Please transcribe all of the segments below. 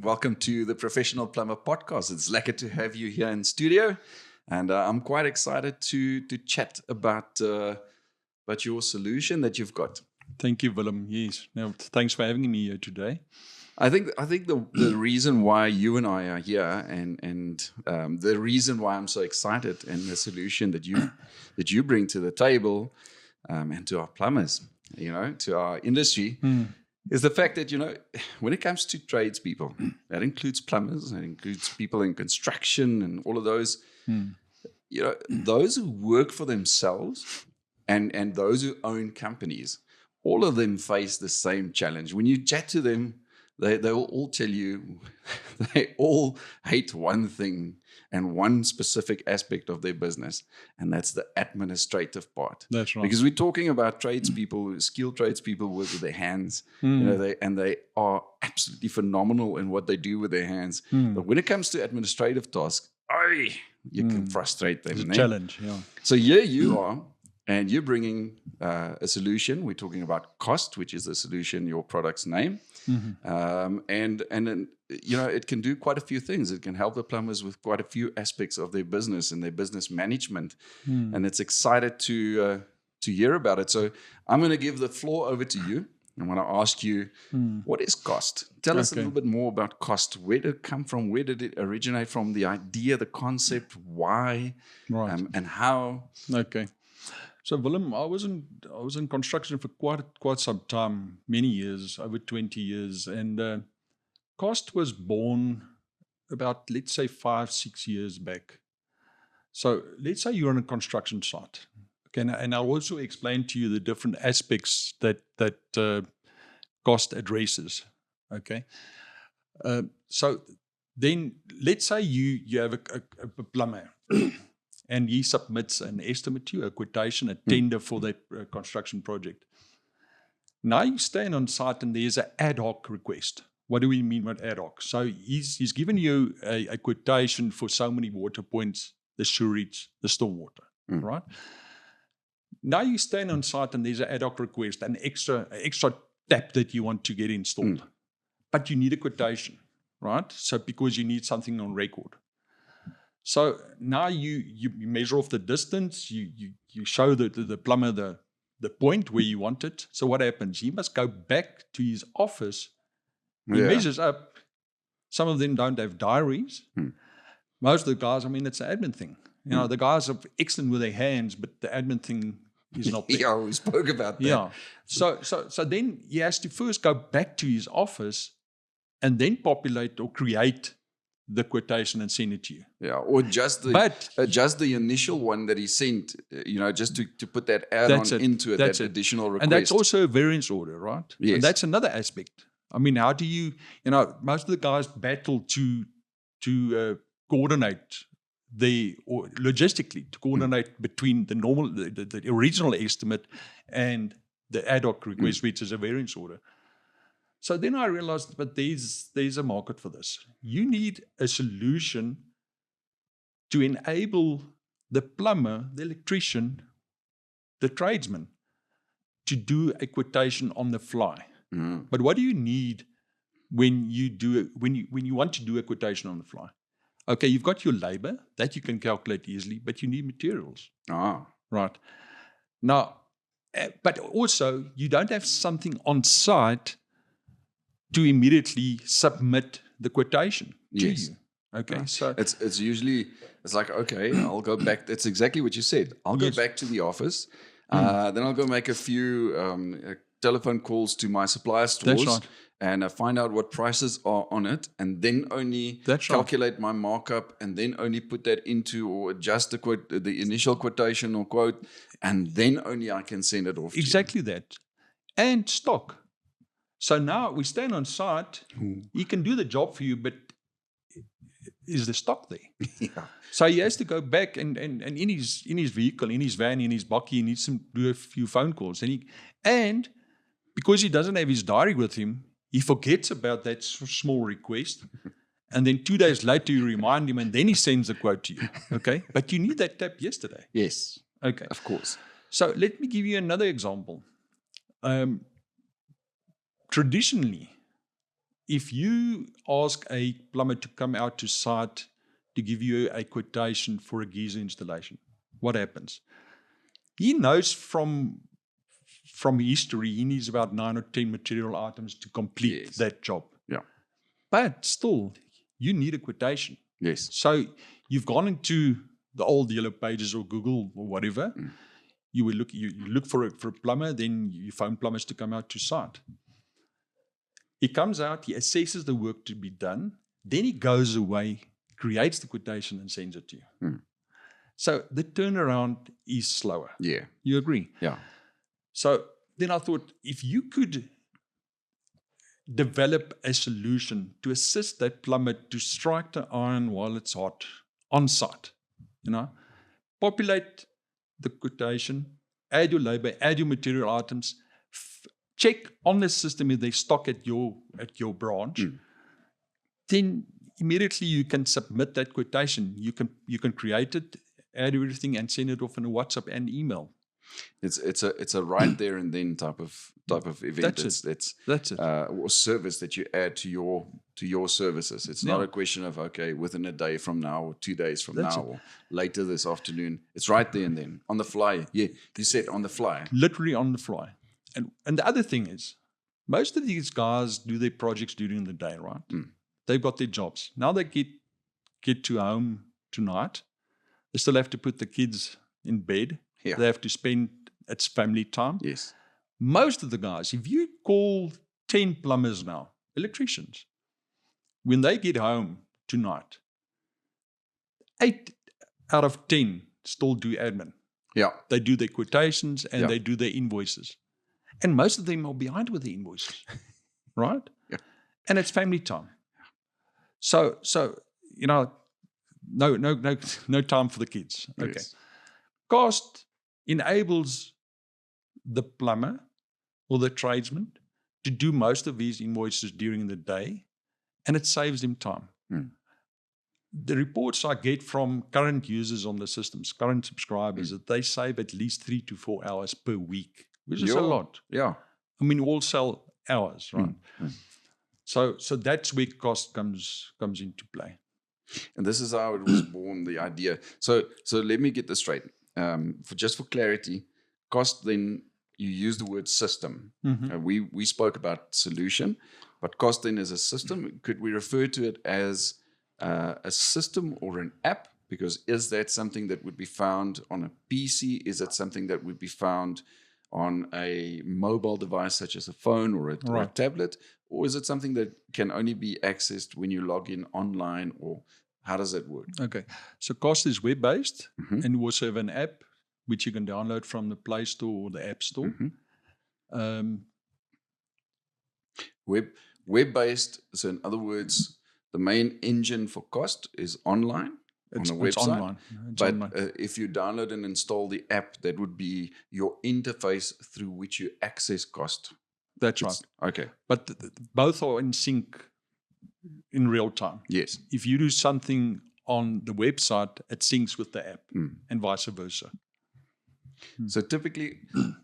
welcome to the Professional Plumber Podcast. It's lekker to have you here in studio, and I'm quite excited to chat about your solution that you've got. Thank you, Willem. Yes. Now, thanks for having me here today. I think the reason why you and I are here, and the reason why I'm so excited, and the solution that you bring to the table, and to our plumbers, to our industry, is the fact that when it comes to tradespeople, that includes plumbers, that includes people in construction, and all of those, those who work for themselves, and those who own companies, all of them face the same challenge. When you chat to them, they will all tell you they all hate one thing and one specific aspect of their business, and that's the administrative part. That's right. Because we're talking about tradespeople, skilled tradespeople work with their hands, they are absolutely phenomenal in what they do with their hands. But when it comes to administrative tasks, you can frustrate them. It's a challenge, yeah. So here you are, and you're bringing a solution. We're talking about KOST, which is the solution, your product's name. And then, it can do quite a few things. It can help the plumbers with quite a few aspects of their business and their business management. And it's excited to hear about it. So I'm going to give the floor over to you. I want to ask you, what is KOST? Tell us a little bit more about KOST. Where did it come from? Where did it originate from? The idea, the concept, why, and how? Okay. So Willem, I was in construction for quite some time, many years, over 20 years, and KOST was born about, let's say, 5-6 years back. So let's say you're on a construction site, okay, and I'll also explain to you the different aspects that KOST addresses. Okay, so then let's say you have a plumber. And he submits an estimate to you, a quotation, a tender for that construction project. Now you stand on site and there's an ad hoc request. What do we mean by ad hoc? So he's given you a quotation for so many water points, the sewerage, the stormwater, right? Now you stand on site and there's an ad hoc request, an extra tap that you want to get installed. But you need a quotation, right? So because you need something on record. So now you measure off the distance, you show the plumber the point where you want it. So what happens? He must go back to his office. He measures up. Some of them don't have diaries. Most of the guys, it's an admin thing. The guys are excellent with their hands, but the admin thing is not there. Yeah, we spoke about that. Yeah. So then he has to first go back to his office and then populate or create the quotation and send it to you. Yeah, or just the initial one that he sent, just to put that add-on into it, that additional request. And that's also a variance order, right? Yes. And that's another aspect. How do you, most of the guys battle to coordinate or logistically, to coordinate between the normal, the original estimate and the ad hoc request, which is a variance order. So then I realized, but there's a market for this. You need a solution to enable the plumber, the electrician, the tradesman to do a quotation on the fly. But what do you need when you want to do a quotation on the fly? Okay, you've got your labor that you can calculate easily, but you need materials. Right. Now, but also you don't have something on site to immediately submit the quotation to you. Okay, so it's usually like, okay, I'll go back. That's exactly what you said. I'll go back to the office. Then I'll go make a few telephone calls to my supplier stores, and find out what prices are on it, and then only calculate my markup, and then only put that into or adjust the initial quotation or quote, and then only I can send it off. Exactly that, and stock. So now we stand on site, he can do the job for you, but is the stock there? So he has to go back and in his vehicle, in his van, in his bakkie, he needs to do a few phone calls. And because he doesn't have his diary with him, he forgets about that small request. And then 2 days later, you remind him, and then he sends a quote to you. Okay? But you need that tap yesterday. Yes. Okay. Of course. So let me give you another example. Traditionally, if you ask a plumber to come out to site to give you a quotation for a geyser installation, what happens? He knows from history, he needs about 9 or 10 material items to complete that job. Yeah. But still, you need a quotation. Yes. So you've gone into the old yellow pages or Google or whatever. You will look. You look for a plumber. Then you phone plumbers to come out to site. He comes out. He assesses the work to be done. Then he goes away, creates the quotation, and sends it to you. So the turnaround is slower. Yeah. You agree? Yeah. So then I thought, if you could develop a solution to assist that plumber to strike the iron while it's hot on site, populate the quotation, add your labor, add your material items, check on the system if they stock at your branch, then immediately you can submit that quotation. You can create it, add everything, and send it off in a WhatsApp and email. It's a right there and then type of event. That's it. Or service that you add to your services. It's not a question of within a day from now or 2 days from now or later this afternoon. It's right there and then on the fly. Yeah, you said on the fly. Literally on the fly. And the other thing is, most of these guys do their projects during the day, right? They've got their jobs. Now they get to home tonight. They still have to put the kids in bed. Yeah. They have to spend, it's family time. Yes. Most of the guys, if you call 10 plumbers now, electricians, when they get home tonight, 8 out of 10 still do admin. Yeah. They do their quotations and they do their invoices. And most of them are behind with the invoices, right? Yeah. And it's family time. So no time for the kids. Okay. Yes. KOST enables the plumber or the tradesman to do most of these invoices during the day, and it saves them time. The reports I get from current users on the systems, current subscribers, that they save at least 3 to 4 hours per week, which is a lot. Yeah. I mean, wholesale hours, right? So that's where KOST comes into play. And this is how it was born, the idea. So let me get this straight. For clarity, KOST, then you use the word system. We spoke about solution, but KOST then is a system. Could we refer to it as a system or an app? Because is that something that would be found on a PC? Is it something that would be found on a mobile device such as a phone or a tablet? Or is it something that can only be accessed when you log in online, or how does it work? Okay, so KOST is web-based, and we also have an app which you can download from the Play Store or the App Store. Web-based, so in other words, the main engine for KOST is online on a website. It's online. If you download and install the app, that would be your interface through which you access KOST. That's right. Okay. But both are in sync in real time. Yes. If you do something on the website, it syncs with the app and vice versa. So typically,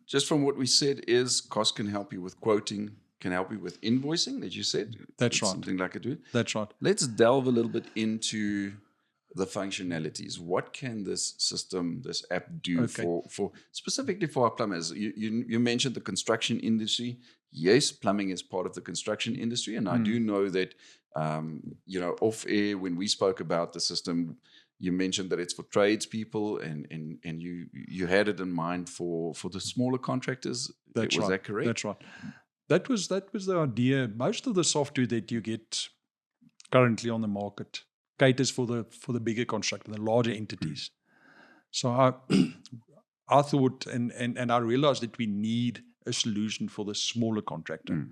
just from what we said, is KOST can help you with quoting, can help you with invoicing, that you said. That's right. Something like it. That's right. Let's delve a little bit into the functionalities. What can this system, this app do for specifically for our plumbers? You mentioned the construction industry. Yes, plumbing is part of the construction industry, and I do know that off air when we spoke about the system, you mentioned that it's for tradespeople, and you had it in mind for the smaller contractors. Was that correct? That's right. That was the idea. Most of the software that you get currently on the market caters for the bigger constructors, the larger entities. So I thought, and I realized that we need a solution for the smaller contractor,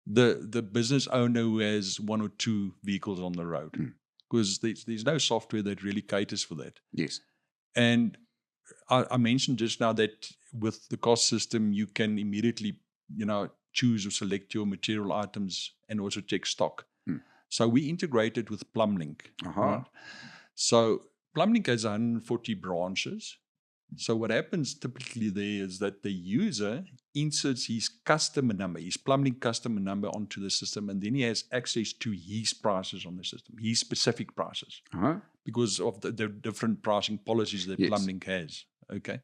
the business owner who has 1 or 2 vehicles on the road, because there's no software that really caters for that. Yes. And I mentioned just now that with the KOST system, you can immediately choose or select your material items and also check stock. So we integrated with PlumLink. Right? So PlumLink has 140 branches. So what happens typically there is that the user inserts his customer number, his plumbing customer number onto the system, and then he has access to his prices on the system, his specific prices, because of the different pricing policies that plumbing has. Okay.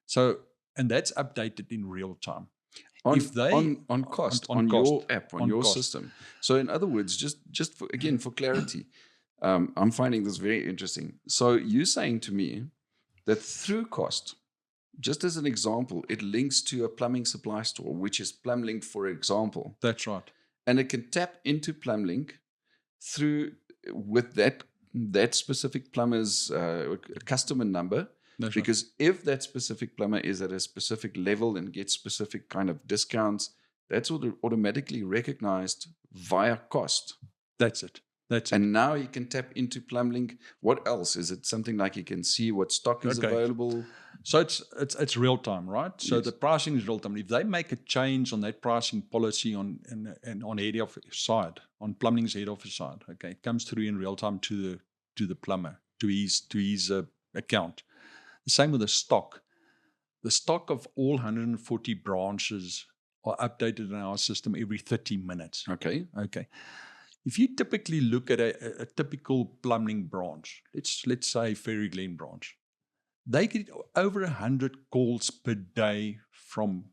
So, and that's updated in real time. On KOST, your app, on your KOST. system. So in other words, just for, again, for clarity, I'm finding this very interesting. So you're saying to me that through KOST, just as an example, it links to a plumbing supply store, which is PlumLink, for example. That's right. And it can tap into PlumLink through with that specific plumber's customer number. That's because if that specific plumber is at a specific level and gets specific kind of discounts, that's automatically recognized via KOST. That's it. And now you can tap into PlumLink. What else? Is it something like you can see what stock is available? So it's real time, right? So the pricing is real time. If they make a change on that pricing policy on head office side, on plumbing's head office side, okay, it comes through in real time to the plumber, to his account. The same with the stock. The stock of all 140 branches are updated in our system every 30 minutes. Okay. If you typically look at a typical plumbing branch, let's say Fairy Glen branch, they get over 100 calls per day from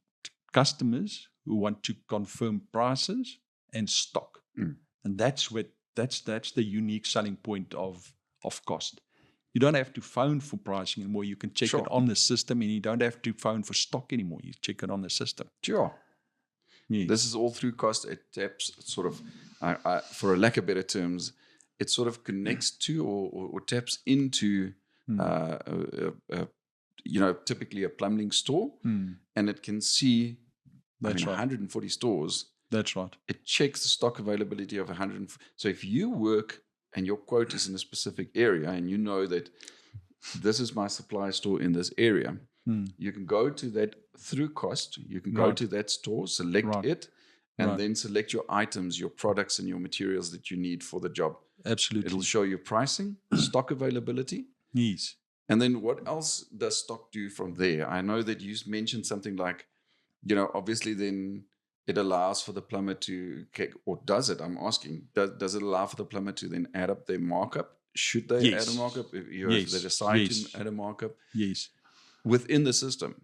customers who want to confirm prices and stock. And that's the unique selling point of KOST. You don't have to phone for pricing anymore. You can check it on the system, and you don't have to phone for stock anymore. You check it on the system. Sure. Yes. This is all through KOST. It taps sort of, for a lack of better terms, it sort of connects to or taps into, typically a plumbing store, and it can see 140 stores. That's right. It checks the stock availability of 100. So if you work and your quote is in a specific area, and you know that this is my supply store in this area, you can go to that through KOST. You can go to that store, select it, and then select your items, your products, and your materials that you need for the job. Absolutely. It'll show you pricing, stock availability. Yes. And then what else does stock do from there? I know that you mentioned something like, obviously then it allows for the plumber to, or does it? I'm asking, does it allow for the plumber to then add up their markup? Should they add a markup if they decide to add a markup? Yes. Within the system.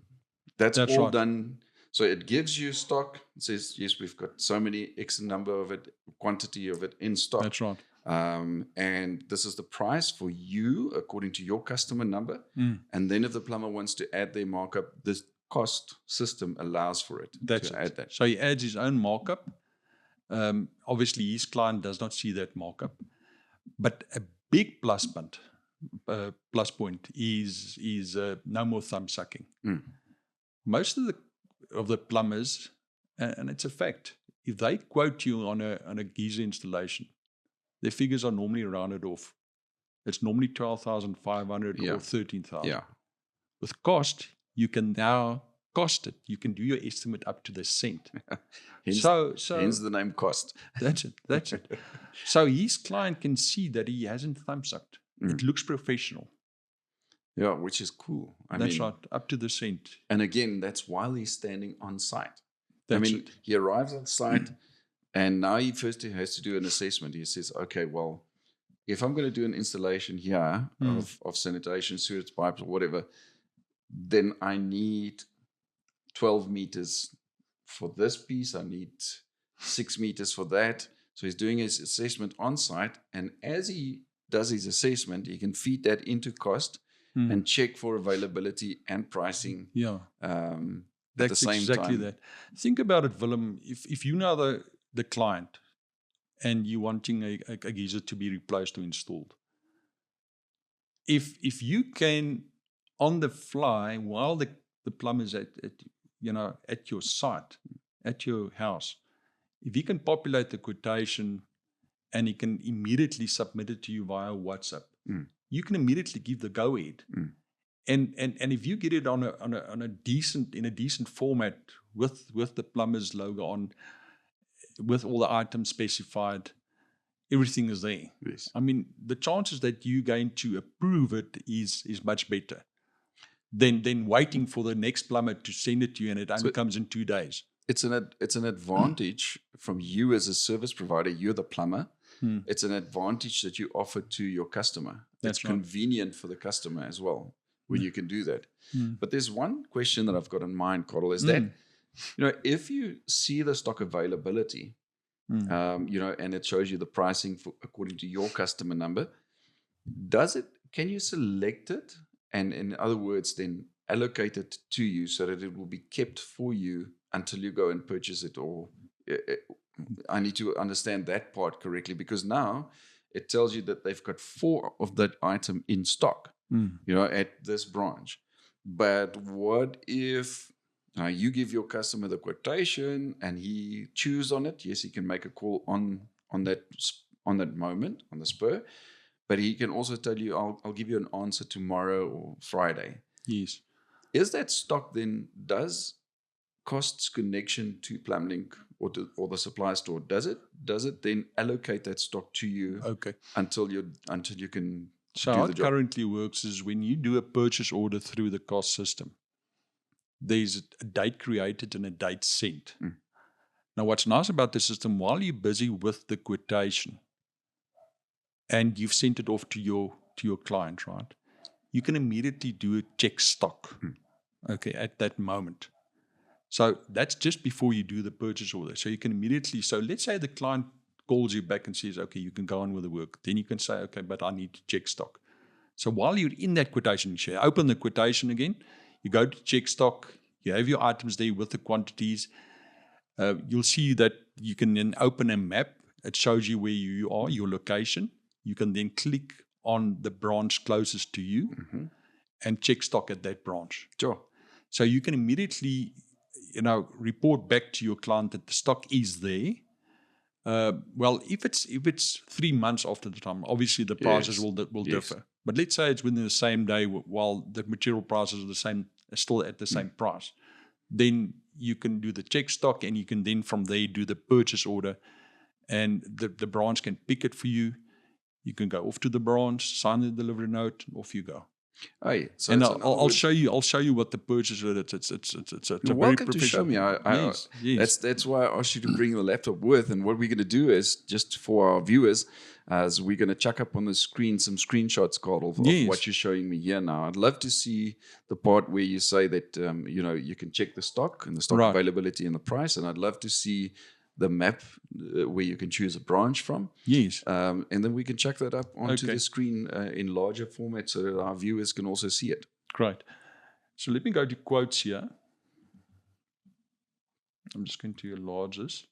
That's all right. Done. So it gives you stock. It says, yes, we've got so many X number of it, quantity of it in stock. That's right. And this is the price for you according to your customer number. And then if the plumber wants to add their markup, this KOST system allows for it to add that. So he adds his own markup. Obviously, his client does not see that markup. But a big plus point is no more thumb sucking. Most of the plumbers, and it's a fact, if they quote you on a geyser installation, their figures are normally rounded off. It's normally 12,500 or 13,000. Yeah. With KOST, you can now cost it. You can do your estimate up to the cent. hence the name KOST. That's it. So his client can see that he hasn't thumb sucked. It looks professional. Yeah, which is cool. That's right, up to the cent. And again, that's while he's standing on site. He arrives on site, and now he first has to do an assessment. He says, okay, well, if I'm going to do an installation here of sanitation, sewage pipes, or whatever, then I need 12 meters for this piece. I need 6 meters for that. So he's doing his assessment on site. And as he does his assessment, he can feed that into KOST and check for availability and pricing at the same exactly time. That. Think about it, Willem. If you know the client and you're wanting a geyser to be replaced or installed, if you can, on the fly, while the plumber's at your site, at your house, if he can populate the quotation and he can immediately submit it to you via WhatsApp, you can immediately give the go ahead. And if you get it in a decent format with the plumber's logo on, with all the items specified, everything is there. Yes. I mean, the chances that you're going to approve it is much better. than waiting for the next plumber to send it to you, and it only comes in 2 days. It's an advantage from you as a service provider. You're the plumber. It's an advantage that you offer to your customer. It's convenient for the customer as well when you can do that. But there's one question that I've got in mind, Karel, is that, if you see the stock availability, and it shows you the pricing according to your customer number, can you select it and, in other words, then allocate it to you so that it will be kept for you until you go and purchase it? Or I need to understand that part correctly, because now it tells you that they've got 4 of that item in stock, at this branch. But what if you give your customer the quotation and he chews on it? Yes, he can make a call on that moment, on the spur, but he can also tell you, I'll give you an answer tomorrow or Friday. Yes. Is that stock then, does Kosts connection to PlumLink or the supply store, does it then allocate that stock to you until you can so do how the it job? currently works is when you do a purchase order through the KOST system, there's a date created and a date sent. Now, what's nice about the system, while you're busy with the quotation and you've sent it off to your client, right, you can immediately do a check stock, at that moment. So that's just before you do the purchase order. So you can immediately, so let's say the client calls you back and says, okay, you can go on with the work. Then you can say, okay, but I need to check stock. So while you're in that quotation, you open the quotation again, you go to check stock, you have your items there with the quantities. You'll see that you can then open a map. It shows you where you are, your location. You can then click on the branch closest to you and check stock at that branch. Sure. So you can immediately, report back to your client that the stock is there. Well, if it's 3 months after the time, obviously the prices will differ. But let's say it's within the same day, while the material prices are still at the same price, then you can do the check stock, and you can then from there do the purchase order, and the branch can pick it for you. You can go off to the branch, sign the delivery note, and off you go. Oh, yeah. So and I'll show you. I'll show you what the purchase order. It's You're welcome to show me. Yes. That's why I asked you to bring the laptop with. And what we're going to do is, just for our viewers, as we're going to chuck up on the screen some screenshots, Karel, of what you're showing me here now. I'd love to see the part where you say that you can check the stock and the stock availability and the price, and I'd love to see the map where you can choose a branch from. Yes. And then we can chuck that up onto the screen in larger format so that our viewers can also see it. Great. So let me go to quotes here. I'm just going to enlarge this.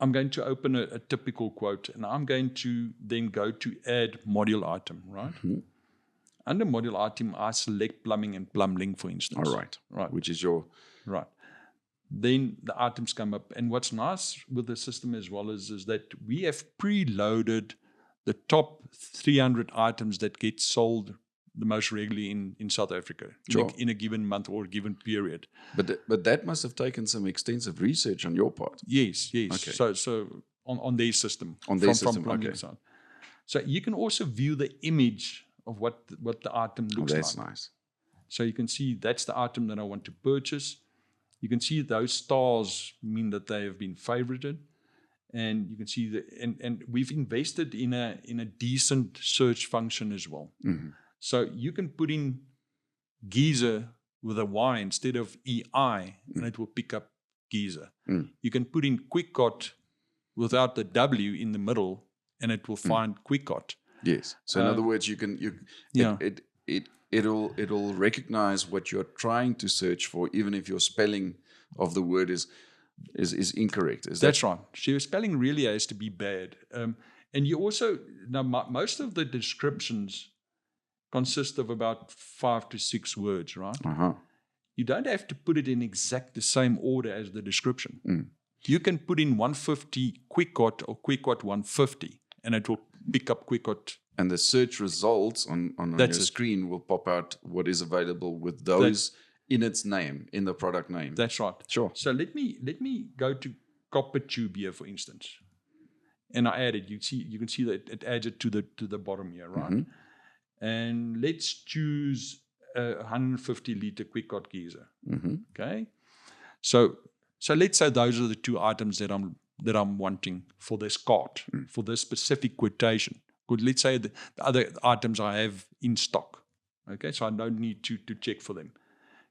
I'm going to open a typical quote, and I'm going to then go to add module item, right? Under module item, I select plumbing and PlumLink, for instance. All right. Which is your... Right. Then the items come up. And what's nice with the system as well is that we have preloaded the top 300 items that get sold the most regularly in South Africa in a given month or a given period. But that must have taken some extensive research on your part. Yes. Okay. So on their system. On their system, from side. So you can also view the image of what the item looks like. That's nice. So you can see that's the item that I want to purchase. You can see those stars mean that they have been favorited, and you can see and we've invested in a decent search function as well. So you can put in geyser with a Y instead of EI, and it will pick up geyser. You can put in QuickCot without the W in the middle, and it will find QuickCot. Yes. So in other words, it'll recognize what you're trying to search for, even if your spelling of the word is incorrect. That's right. So your spelling really has to be bad. And you also, now most of the descriptions consist of about 5 to 6 words, right? You don't have to put it in exact the same order as the description. You can put in 150 QuickCot or QuickCot 150, and it will pick up QuickCot. And the search results on your screen will pop out what is available with those in its name, in the product name. That's right. Sure. So let me go to copper tube here, for instance. And I added, you can see that it adds it to the bottom here, right? and let's choose a 150 liter quick hot geyser. Okay, so let's say those are the 2 items that I'm wanting for this cart, for this specific quotation. Good, let's say the other items I have in stock. Okay, so I don't need to check for them.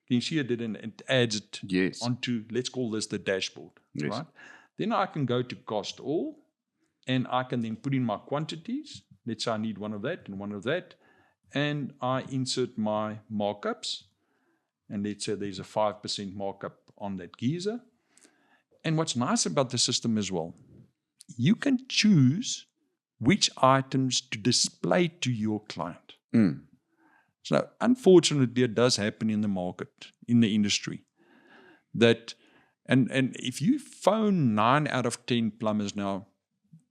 Can you see it adds it onto, let's call this the dashboard, right? Then I can go to cost all, and I can then put in my quantities. Let's say I need one of that and one of that, and I insert my markups, and let's say there's a 5% markup on that geyser. And what's nice about the system as well, you can choose which items to display to your client. So unfortunately, it does happen in the market, in the industry, that, and if you phone 9 out of 10 plumbers now,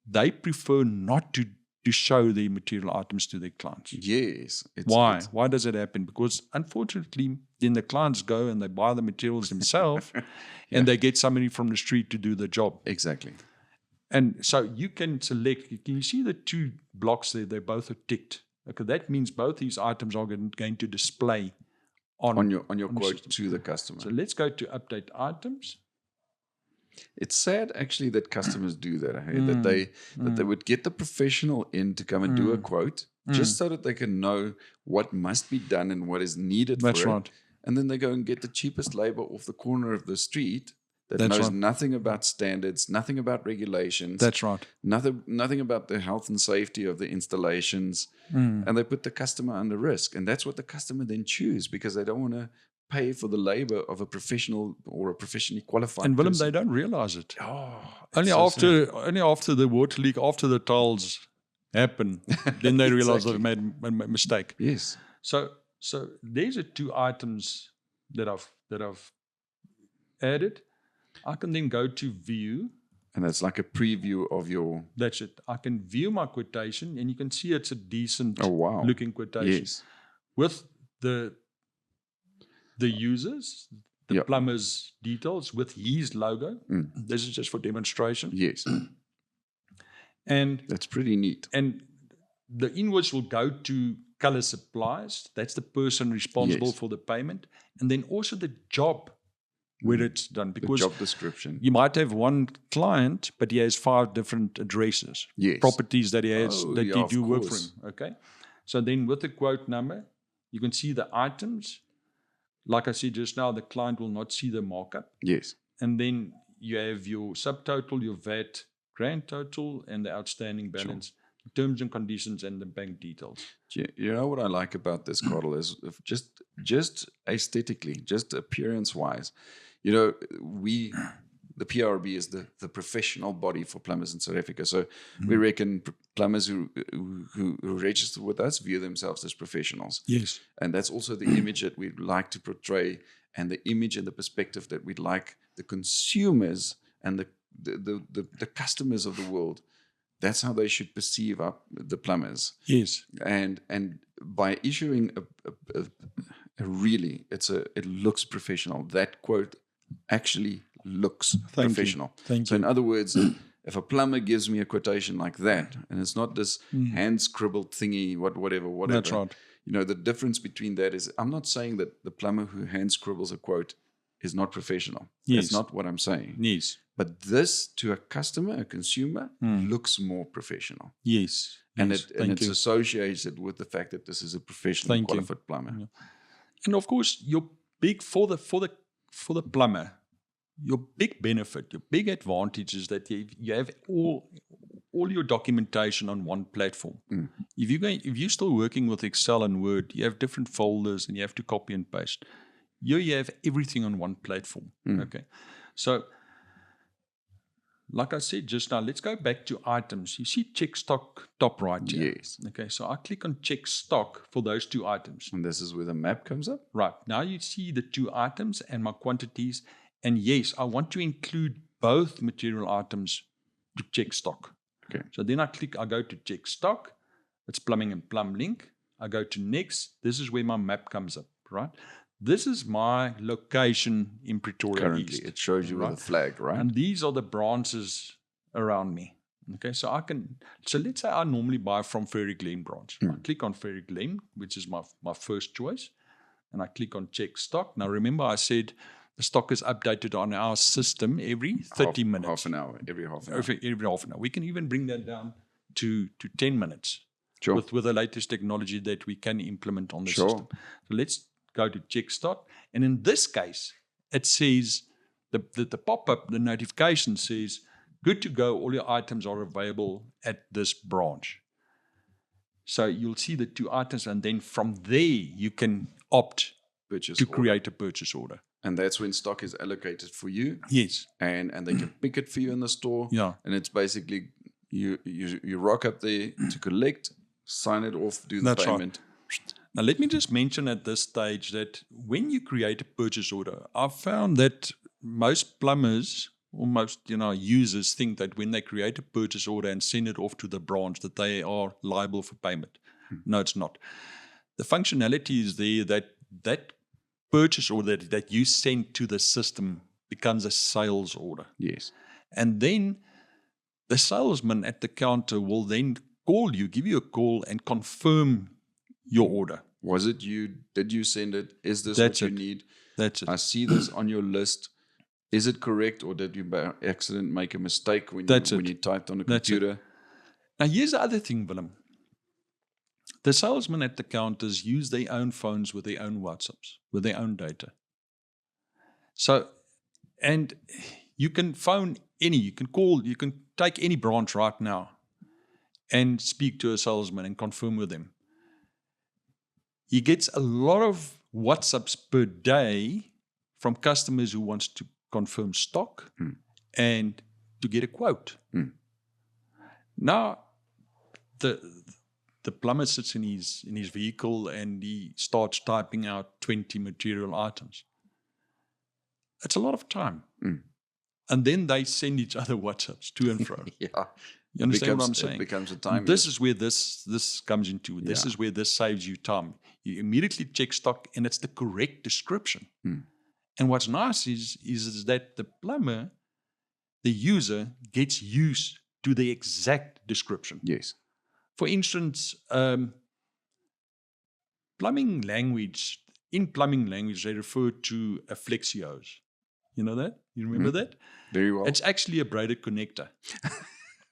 they prefer not to show their material items to their clients. Yes. Why? Why does it happen? Because unfortunately, then the clients go and they buy the materials themselves and they get somebody from the street to do the job. Exactly. And so you can select, can you see the 2 blocks there? They both are ticked. Okay, that means both these items are going to display on your quote to the customer. So let's go to update items. It's sad actually that customers do that. That they would get the professional in to come and do a quote just so that they can know what must be done and what is needed for it. And then they go and get the cheapest labor off the corner of the street that knows nothing about standards, nothing about regulations. That's right. Nothing about the health and safety of the installations. And they put the customer under risk. And that's what the customer then choose, because they don't want to pay for the labor of a professional or a professionally qualified And Willem, person. they don't realize it. Only after the water leak, after the tiles happen, then they realize they've made a mistake. Yes. So these are 2 items that I've added. I can then go to view. And that's like a preview of your... That's it. I can view my quotation, and you can see it's a decent looking quotation. Yes. With the users, the plumber's details with his logo. This is just for demonstration. Yes. And that's pretty neat. And the invoice will go to Color Supplies. That's the person responsible for the payment. And then also the job where it's done. Because the job description. You might have one client, but he has 5 different addresses. Properties that he has that you do work for him. Okay. So then with the quote number, you can see the items. Like I said just now, the client will not see the markup. Yes. And then you have your subtotal, your VAT, grand total, and the outstanding balance, terms and conditions, and the bank details. You know what I like about this, Karel, is just aesthetically, just appearance-wise. You know, the PRB is the professional body for plumbers in South Africa. So we reckon plumbers who register with us view themselves as professionals. Yes. And that's also the image that we'd like to portray, and the image and the perspective that we'd like the consumers and the customers of the world, that's how they should perceive the plumbers. Yes. And by issuing it looks professional. That quote actually looks professional. Thank you. In other words, if a plumber gives me a quotation like that, and it's not this hand scribbled thingy, whatever. That's right. You know, the difference between that is, I'm not saying that the plumber who hand scribbles a quote is not professional. Yes. That's not what I'm saying. Yes. But this, to a customer, a consumer, looks more professional. Yes. And it's associated with the fact that this is a professional qualified plumber. Yeah. And of course, your big for the plumber, your big benefit, your big advantage is that you have all your documentation on one platform. If you're still working with Excel and Word, you have different folders and you have to copy and paste. You have everything on one platform. Okay, so like I said just now, let's go back to items. You see check stock top right here. Yes. Okay, so I click on check stock for those 2 items. And this is where the map comes up? Right. Now you see the 2 items and my quantities. And yes, I want to include both material items to check stock. Okay. So then I go to check stock. It's plumbing and plumb link. I go to next. This is where my map comes up, right? This is my location in Pretoria Currently, East. it shows you with a flag, right? And these are the branches around me. Okay, so let's say I normally buy from Ferry Glen branch. I click on Ferry Glen, which is my first choice, and I click on check stock. Now remember I said the stock is updated on our system every 30 minutes. Half an hour, every half an hour. Every half an hour. We can even bring that down to 10 minutes Sure. with the latest technology that we can implement on the Sure. system. So let's go to check stock. And in this case, it says, the pop-up, the notification says, good to go, all your items are available at this branch. So you'll see the 2 items, and then from there you can opt to create a purchase order. And that's when stock is allocated for you. Yes. And they can pick it for you in the store. Yeah. And it's basically you rock up there to collect, sign it off, do the payment. Right. Now let me just mention at this stage that when you create a purchase order, I've found that most plumbers or most users think that when they create a purchase order and send it off to the branch that they are liable for payment. No, it's not. The functionality is there that purchase order that you send to the system becomes a sales order. Yes. And then the salesman at the counter will then call you, give you a call and confirm your order. Was it you? Did you send it? Is this That's what you it. need? That's it. I see this on your list. Is it correct, or did you by accident make a mistake when you typed on the computer? Now here's the other thing, Willem. The salesmen at the counters use their own phones with their own WhatsApps, with their own data. So, and you can phone you can call, you can take any branch right now and speak to a salesman and confirm with them. He gets a lot of WhatsApps per day from customers who wants to confirm stock and to get a quote. Now, the plumber sits in his vehicle and he starts typing out 20 material items. It's a lot of time. And then they send each other WhatsApps to and fro. Yeah. You understand what I'm saying? It becomes a time. This is where this comes into. This is where this saves you time. You immediately check stock and it's the correct description. And what's nice is that the plumber, the user, gets used to the exact description. Yes. For instance, plumbing language, they refer to a flexiose. You know that? You remember that? Very well. It's actually a braided connector.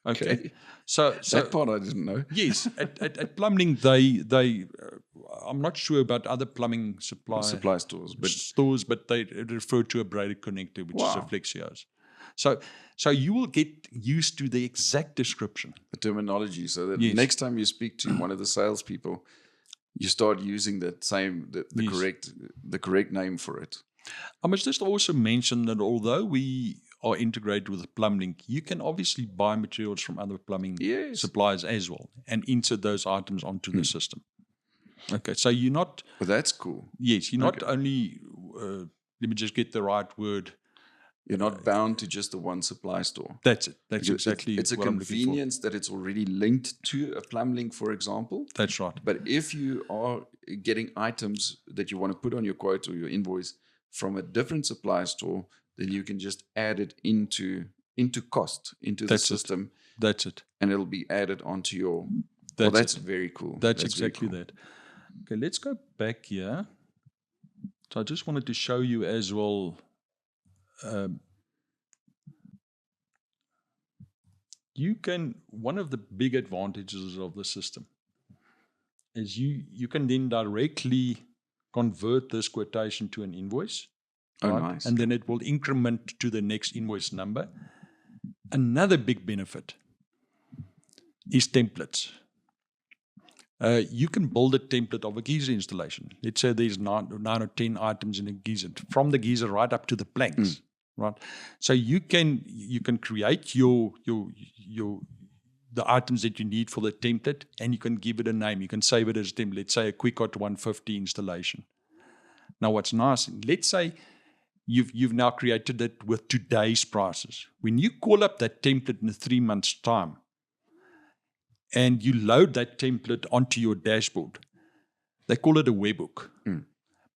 Okay. So that part I didn't know. Yes. At plumbing, they I'm not sure about other plumbing supply stores, but they refer to a braided connector, which is a flexiose. So you will get used to the exact description. The terminology, so that next time you speak to one of the salespeople, you start using that same the correct name for it. I must just also mention that although we are integrated with Plumlink, you can obviously buy materials from other plumbing suppliers as well and insert those items onto the system. Okay, so you're not... Well, that's cool. Yes, you're not only... let me just get the right word. You're not bound to just the one supply store. That's it. That's exactly it's a convenience that it's already linked to a Plumlink, for example. That's right. But if you are getting items that you want to put on your quote or your invoice from a different supply store, then you can just add it into KOST, into the system. That's it. And it'll be added onto your... That's very cool. That's exactly that. Okay, let's go back here. So I just wanted to show you as well... one of the big advantages of the system is you can then directly convert this quotation to an invoice. Nice. And then it will increment to the next invoice number. Another big benefit is templates. You can build a template of a geyser installation. Let's say there's 9 or 10 items in a geyser, from the geyser right up to the planks. Right, so you can create the items that you need for the template, and you can give it a name. You can save it as a template. Let's say a Quick-Hot 150 installation. Now, what's nice? Let's say you've now created it with today's prices. When you call up that template in 3 months' time, and you load that template onto your dashboard, they call it a webhook.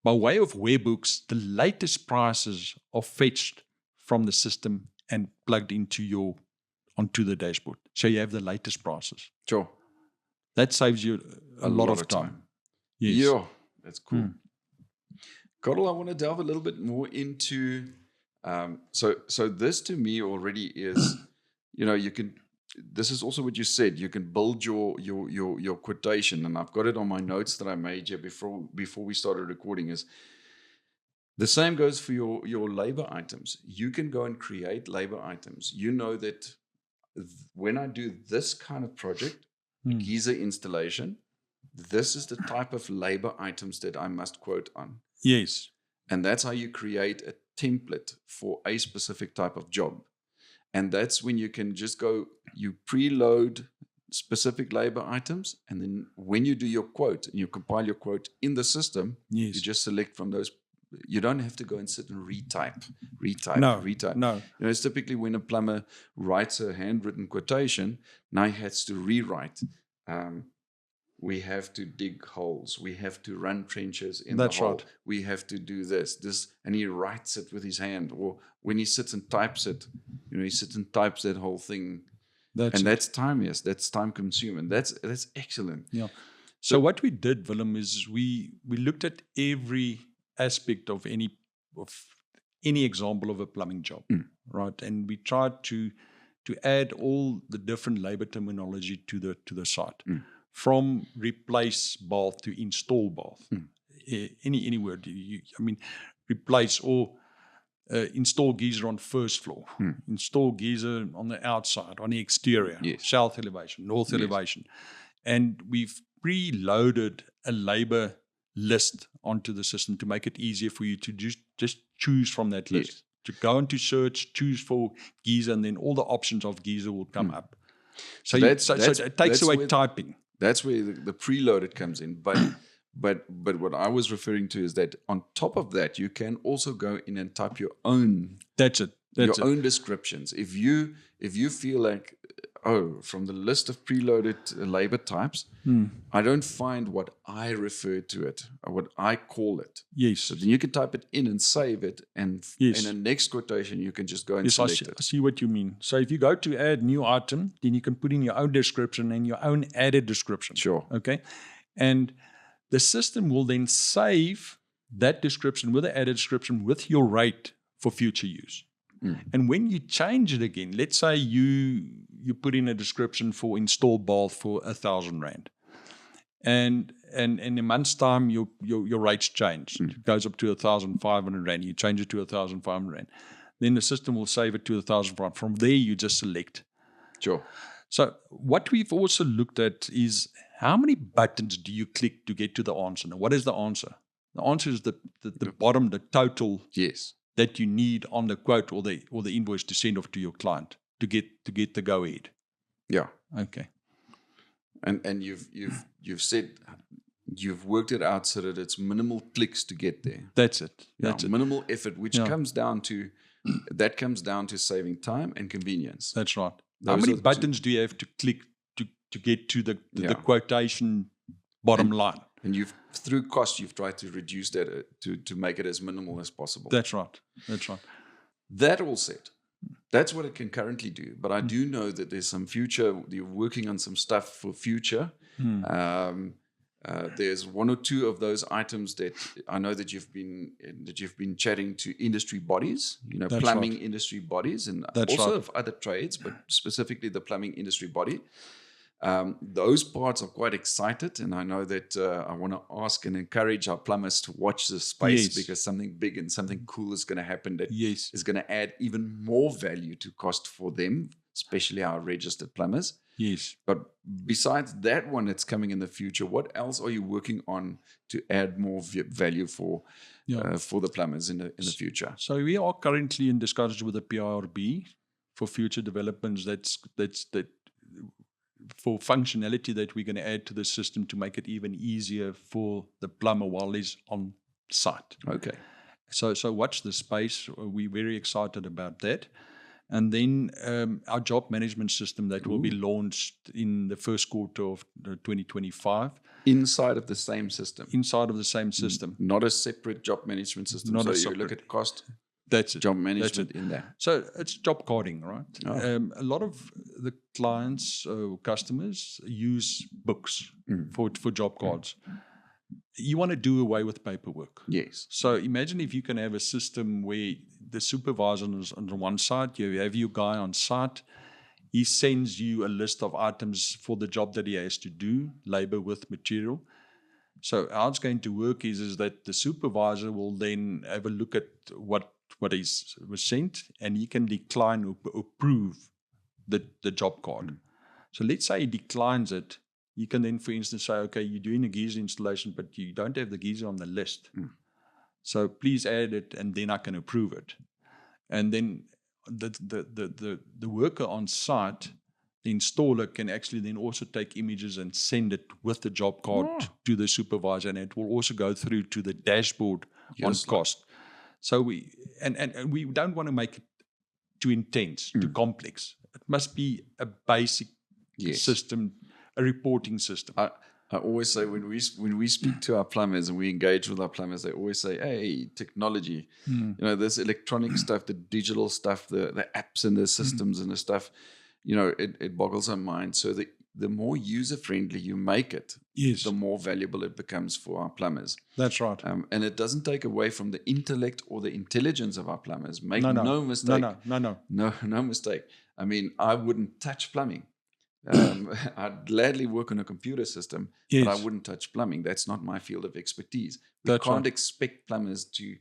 By way of webhooks, the latest prices are fetched from the system and plugged onto the dashboard. so you have the latest prices. Sure. That saves you a lot of time. Yes. Yeah, that's cool. Karel, I want to delve a little bit more into, so this to me already is, you can, this is also what you said, you can build your quotation, and I've got it on my notes that I made here before we started recording, is the same goes for your labor items. You can go and create labor items. You know that when I do this kind of project, geyser installation, this is the type of labor items that I must quote on. Yes. And that's how you create a template for a specific type of job. And that's when you can just go, you preload specific labor items. And then when you do your quote and you compile your quote in the system, Yes. you just select from those. You don't have to go and sit and retype. No. It's typically when a plumber writes a handwritten quotation, now he has to rewrite. We have to dig holes. We have to run trenches in the hole. Right. We have to do this, and he writes it with his hand. Or when he sits and types it, he sits and types that whole thing. That's time, yes. That's time consuming. That's excellent. Yeah. So what we did, Willem, is we looked at every aspect of any example of a plumbing job, right? And we tried to add all the different labor terminology to the site. From replace bath to install bath. Any word. Replace or install geyser on first floor. Install geyser on the outside, on the exterior. Yes. South elevation, north elevation. And we've preloaded a labor list onto the system to make it easier for you to just choose from that list. Yes. To go into search, choose for geyser, and then all the options of geyser will come up. So it takes away typing. That's where the preloaded comes in. But what I was referring to is that on top of that, you can also go in and type your own. That's it. Own descriptions. If you feel like, from the list of preloaded labor types, I don't find what I refer to it or what I call it. Yes. So then you can type it in and save it, and in the next quotation you can just go and select it. I see what you mean. So if you go to add new item, then you can put in your own description and your own added description. Sure. Okay. And the system will then save that description with the added description with your rate for future use. And when you change it again, let's say you put in a description for install bath for 1,000 Rand. And in a month's time, your rates change. It goes up to 1,500 Rand. You change it to 1,500 Rand. Then the system will save it to 1,000 Rand. From there, you just select. Sure. So what we've also looked at is how many buttons do you click to get to the answer? Now, what is the answer? The answer is the bottom, the total. Yes. That you need on the quote or the invoice to send off to your client to get the go ahead. Yeah. Okay. And you've said you've worked it out so that it's minimal clicks to get there. That's it. That's it. Minimal effort, which comes down to saving time and convenience. That's right. How many buttons do you have to click to get to the quotation bottom line? And through cost, you've tried to reduce that to make it as minimal as possible. That's right. That all said, that's what it can currently do. But I do know that there's some future. You're working on some stuff for future. There's one or two of those items that I know that you've been chatting to industry bodies, plumbing industry bodies, and also of other trades, but specifically the plumbing industry body. Those parts are quite excited, and I know that I want to ask and encourage our plumbers to watch this space because something big and something cool is going to happen that is going to add even more value to cost for them, especially our registered plumbers. Yes. But besides that one that's coming in the future, what else are you working on to add more value for the plumbers in the future? So we are currently in discussions with the PRB for future developments. That's for functionality that we're going to add to the system to make it even easier for the plumber while he's on site. Okay. So watch the space. We're very excited about that. And then our job management system that will be launched in the first quarter of 2025. Inside of the same system. Inside of the same system. Not a separate job management system. You look at KOST. That's it. job management in that. So it's job carding, right? Oh. A lot of the clients or customers use books for job cards. You want to do away with paperwork. Yes. So imagine if you can have a system where the supervisor is on one side, you have your guy on site, he sends you a list of items for the job that he has to do, labor with material. So how it's going to work is that the supervisor will then have a look at what was sent, and he can decline or approve the job card. So let's say he declines it. You can then, for instance, say, okay, you're doing a geyser installation, but you don't have the geyser on the list. So please add it, and then I can approve it. And then the worker on site, the installer, can actually then also take images and send it with the job card to the supervisor, and it will also go through to the dashboard on KOST. So we don't want to make it too intense, too complex. It must be a basic system, a reporting system. I always say when we speak to our plumbers and we engage with our plumbers, they always say, "Hey, technology, this electronic stuff, the digital stuff, the apps and the systems and the stuff, it boggles our mind." So the more user friendly you make it, the more valuable it becomes for our plumbers. That's right. And it doesn't take away from the intellect or the intelligence of our plumbers. Make no mistake. No mistake. I mean, I wouldn't touch plumbing. I'd gladly work on a computer system, but I wouldn't touch plumbing. That's not my field of expertise. We can't expect plumbers to,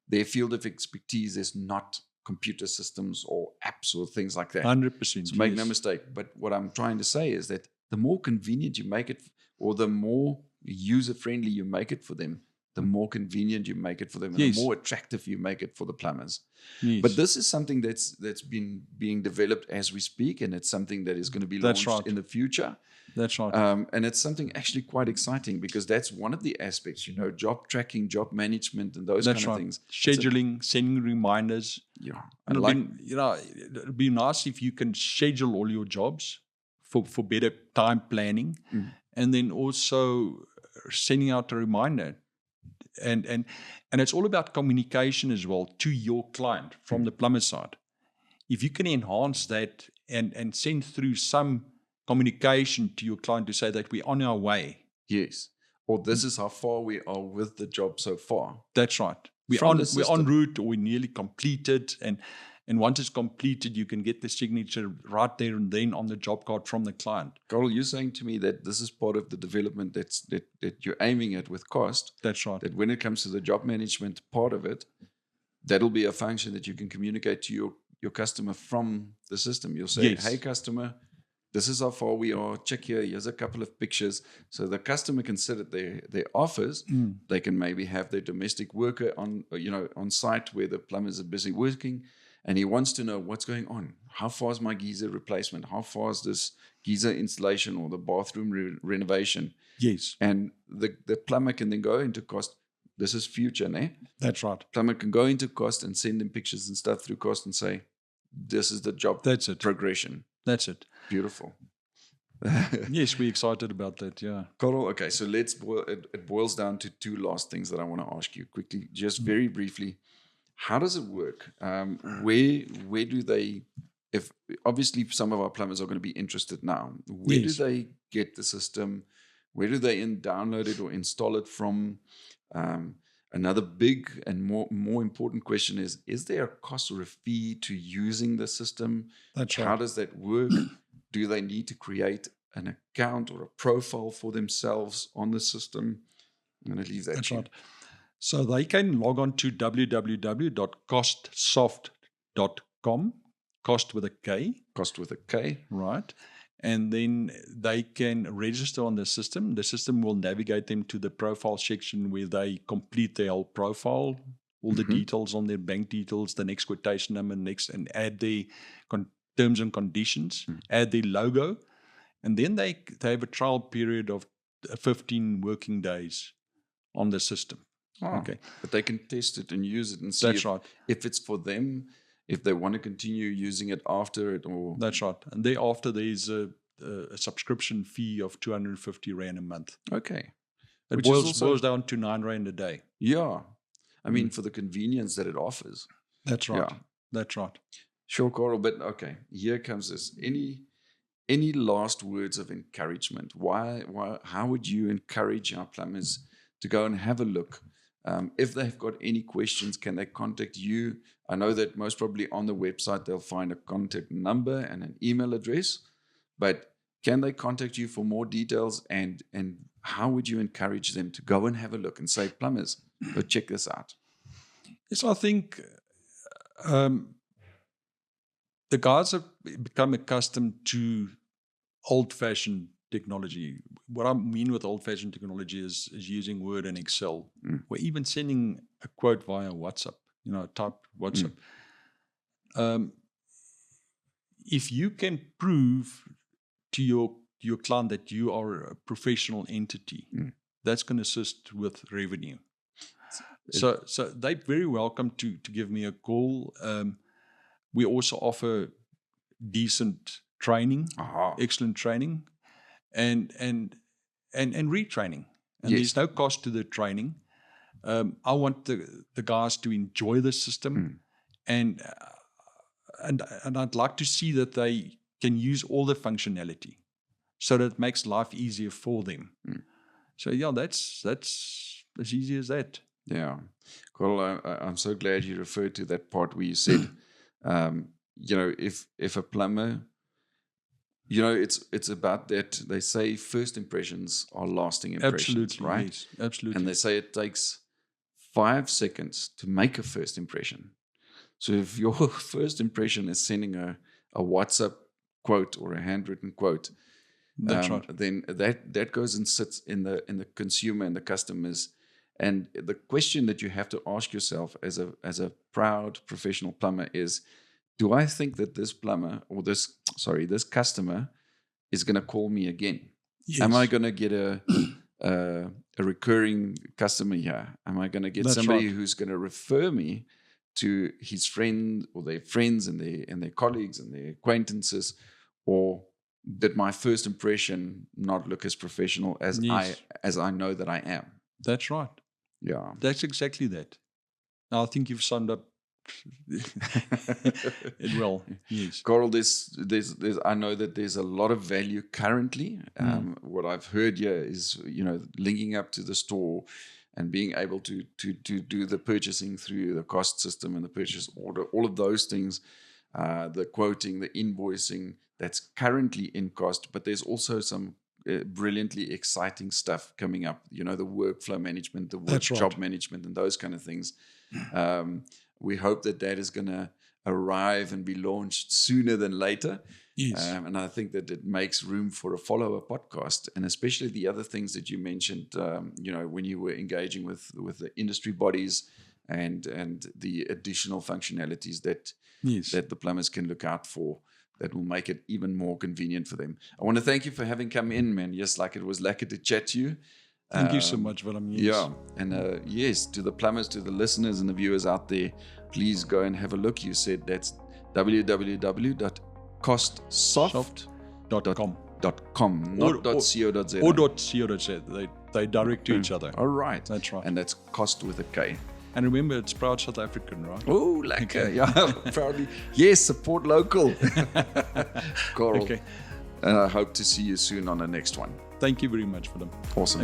their field of expertise is not computer systems or apps or things like that. 100%. So make no mistake. But what I'm trying to say is that the more convenient you make it, or the more user-friendly you make it for them, the more convenient you make it for them, and the more attractive you make it for the plumbers. But this is something that's been being developed as we speak, and it's something that is going to be launched in the future. That's right. And it's something actually quite exciting, because that's one of the aspects, job tracking, job management, and those kind of things. Scheduling, sending reminders. Yeah. And it'd be nice if you can schedule all your jobs for better time planning, and then also sending out a reminder. And it's all about communication as well to your client from the plumber side. If you can enhance that and send through some communication to your client to say that we're on our way. Yes. Or this is how far we are with the job so far. That's right. We're on route, or we're nearly completed, and once it's completed, you can get the signature right there and then on the job card from the client. Karel, you're saying to me that this is part of the development that you're aiming at with KOST. That's right. That when it comes to the job management part of it, that'll be a function that you can communicate to your customer from the system. You'll say, "Hey, customer, this is how far we are. Check here. Here's a couple of pictures." So the customer can sit at their office. They can maybe have their domestic worker on site where the plumbers are busy working. And he wants to know what's going on. How far is my geyser replacement? How far is this geyser installation or the bathroom renovation? Yes. And the plumber can then go into KOST. This is future, ne? That's right. Plumber can go into KOST and send them pictures and stuff through KOST and say, "This is the job progression." That's it. Beautiful. Yes, we're excited about that, yeah. Karel, okay, so it boils down to two last things that I want to ask you quickly, just very briefly. How does it work? Where do they, if obviously some of our plumbers are going to be interested now, where do they get the system? Where do they download it or install it from? Another big and more important question is there a cost or a fee to using the system? That's right. How does that work? Do they need to create an account or a profile for themselves on the system? I'm going to leave that. That's right. So they can log on to www.kostsoft.com, KOST with a K. KOST with a K. Right. And then they can register on the system. The system will navigate them to the profile section where they complete their whole profile, all the details on their bank details, the next quotation number, and add the terms and conditions, add the logo. And then they have a trial period of 15 working days on the system. Okay, but they can test it and use it and see if it's for them, if they want to continue using it after it, or that's right. And thereafter, there's a subscription fee of 250 Rand a month. Okay, it boils down to 9 Rand a day. Yeah, I mean for the convenience that it offers. That's right. Yeah. That's right. Sure, Karel, but okay, here comes this. Any last words of encouragement? How would you encourage our plumbers to go and have a look? If they've got any questions, can they contact you? I know that most probably on the website they'll find a contact number and an email address, but can they contact you for more details? And how would you encourage them to go and have a look and say, plumbers, go check this out? Yes, I think the guys have become accustomed to old-fashioned technology. What I mean with old-fashioned technology is using Word and Excel, or even sending a quote via WhatsApp, type WhatsApp. If you can prove to your client that you are a professional entity, that's going to assist with revenue. So they're very welcome to give me a call. We also offer decent training, excellent training, and retraining. And there's no cost to the training. I want the guys to enjoy the system, and I'd like to see that they can use all the functionality, so that it makes life easier for them. So yeah, that's as easy as that. Yeah, Karel, I'm so glad you referred to that part where you said, if a plumber, it's about that. They say first impressions are lasting impressions, Absolutely, right? Yes, absolutely. And they say it takes 5 seconds to make a first impression. So if your first impression is sending a WhatsApp quote or a handwritten quote, that's right. Then that goes and sits in the consumer and the customers. And the question that you have to ask yourself as a proud professional plumber is, do I think that this plumber or this customer is going to call me again? Yes. Am I going to get a recurring customer here? Am I going to get somebody who's going to refer me to his friend or their friends and their colleagues and their acquaintances? Or did my first impression not look as professional as I know that I am? That's right. Yeah. That's exactly that. Now, I think you've summed up it well. Yes. Karel, there's I know that there's a lot of value currently. What I've heard here is, linking up to the store and being able to do the purchasing through the KOST system and the purchase order, all of those things, the quoting, the invoicing, that's currently in KOST, but there's also some brilliantly exciting stuff coming up, the workflow management, the job management, and those kind of things. We hope that is going to arrive and be launched sooner than later. Yes. And I think that it makes room for a follow-up podcast, and especially the other things that you mentioned, when you were engaging with the industry bodies and the additional functionalities that the plumbers can look out for, that will make it even more convenient for them. I want to thank you for having come in, man. Yes, it was lekker to chat to you. Thank you so much, Willem. Yes. Yeah, and yes, to the plumbers, to the listeners and the viewers out there, please go and have a look. You said that's www.kostsoft.com, not .co.za. Or .co.za. They direct to each other. All right. That's right. And that's KOST with a K. And remember, it's proud South African, right? Oh, lekker. Okay. Yeah, proudly. Yes, support local. Karel. Okay. And I hope to see you soon on the next one. Thank you very much for them. Awesome.